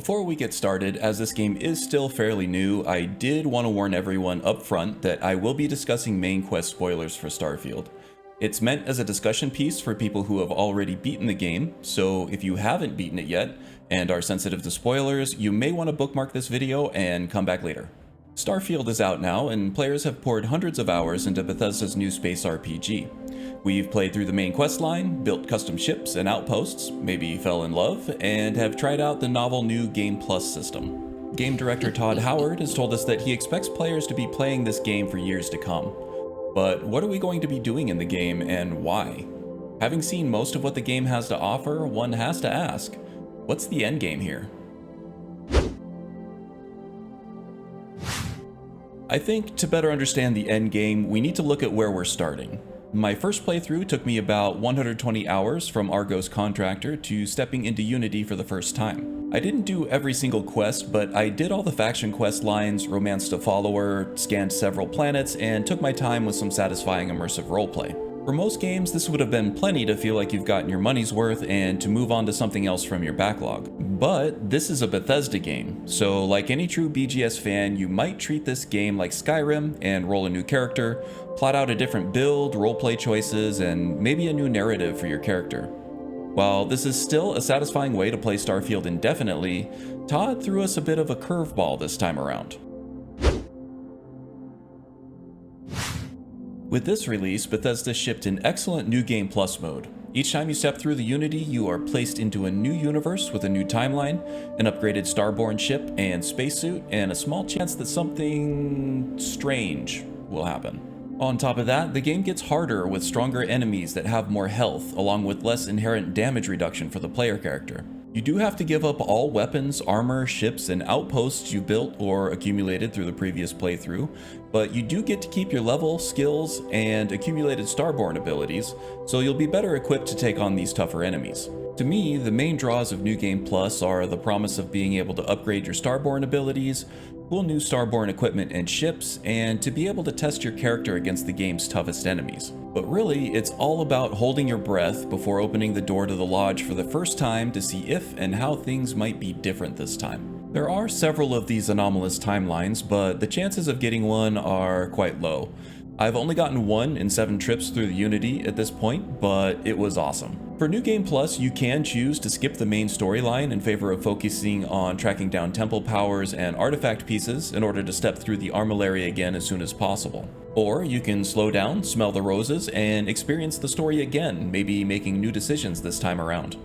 Before we get started, as this game is still fairly new, I did want to warn everyone up front that I will be discussing main quest spoilers for Starfield. It's meant as a discussion piece for people who have already beaten the game, so if you haven't beaten it yet and are sensitive to spoilers, you may want to bookmark this video and come back later. Starfield is out now, and players have poured hundreds of hours into Bethesda's new space RPG. We've played through the main quest line, built custom ships and outposts, maybe fell in love, and have tried out the novel new Game Plus system. Game director Todd Howard has told us that he expects players to be playing this game for years to come. But what are we going to be doing in the game, and why? Having seen most of what the game has to offer, one has to ask, what's the endgame here? I think to better understand the endgame, we need to look at where we're starting. My first playthrough took me about 120 hours from Argos Contractor to stepping into Unity for the first time. I didn't do every single quest, but I did all the faction quest lines, romanced a follower, scanned several planets, and took my time with some satisfying immersive roleplay. For most games, this would have been plenty to feel like you've gotten your money's worth and to move on to something else from your backlog. But this is a Bethesda game, so like any true BGS fan, you might treat this game like Skyrim and roll a new character, plot out a different build, roleplay choices, and maybe a new narrative for your character. While this is still a satisfying way to play Starfield indefinitely, Todd threw us a bit of a curveball this time around. With this release, Bethesda shipped an excellent New Game Plus mode. Each time you step through the Unity, you are placed into a new universe with a new timeline, an upgraded starborn ship and spacesuit, and a small chance that something strange will happen. On top of that, the game gets harder with stronger enemies that have more health, along with less inherent damage reduction for the player character. You do have to give up all weapons, armor, ships, and outposts you built or accumulated through the previous playthrough, but you do get to keep your level, skills, and accumulated starborn abilities, so you'll be better equipped to take on these tougher enemies. To me, the main draws of New Game Plus are the promise of being able to upgrade your starborn abilities, cool new starborn equipment and ships, and to be able to test your character against the game's toughest enemies. But really, it's all about holding your breath before opening the door to the lodge for the first time to see if and how things might be different this time. There are several of these anomalous timelines, but the chances of getting one are quite low. I've only gotten one in 7 trips through the Unity at this point, but it was awesome. For New Game Plus, you can choose to skip the main storyline in favor of focusing on tracking down temple powers and artifact pieces in order to step through the armillary again as soon as possible. Or you can slow down, smell the roses, and experience the story again, maybe making new decisions this time around.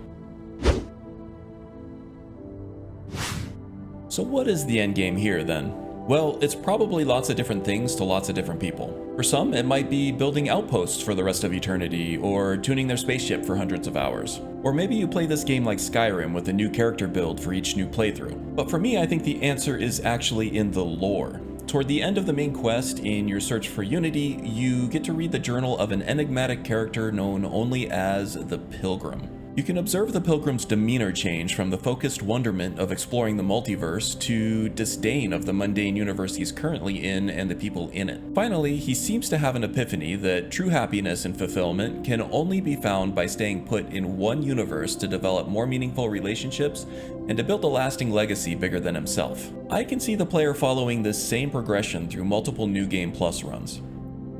So what is the endgame here then? Well, it's probably lots of different things to lots of different people. For some, it might be building outposts for the rest of eternity, or tuning their spaceship for hundreds of hours. Or maybe you play this game like Skyrim with a new character build for each new playthrough. But for me, I think the answer is actually in the lore. Toward the end of the main quest, in your search for Unity, you get to read the journal of an enigmatic character known only as the Pilgrim. You can observe the Pilgrim's demeanor change from the focused wonderment of exploring the multiverse to disdain of the mundane universe he's currently in and the people in it. Finally, he seems to have an epiphany that true happiness and fulfillment can only be found by staying put in one universe to develop more meaningful relationships and to build a lasting legacy bigger than himself. I can see the player following this same progression through multiple New Game Plus runs.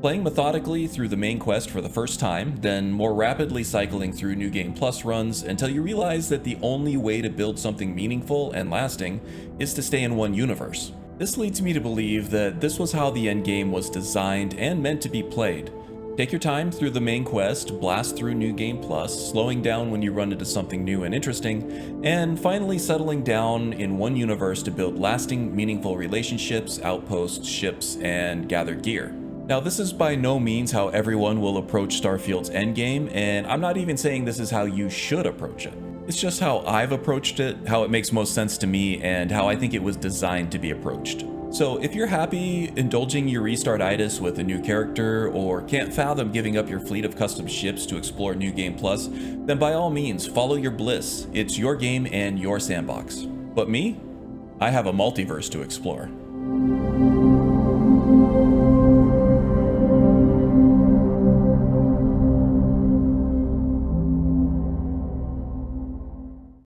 Playing methodically through the main quest for the first time, then more rapidly cycling through New Game Plus runs until you realize that the only way to build something meaningful and lasting is to stay in one universe. This leads me to believe that this was how the endgame was designed and meant to be played. Take your time through the main quest, blast through New Game Plus, slowing down when you run into something new and interesting, and finally settling down in one universe to build lasting, meaningful relationships, outposts, ships, and gather gear. Now, this is by no means how everyone will approach Starfield's endgame, and I'm not even saying this is how you should approach it. It's just how I've approached it, how it makes most sense to me, and how I think it was designed to be approached. So if you're happy indulging your restart-itis with a new character, or can't fathom giving up your fleet of custom ships to explore New Game Plus, then by all means, follow your bliss. It's your game and your sandbox. But me? I have a multiverse to explore.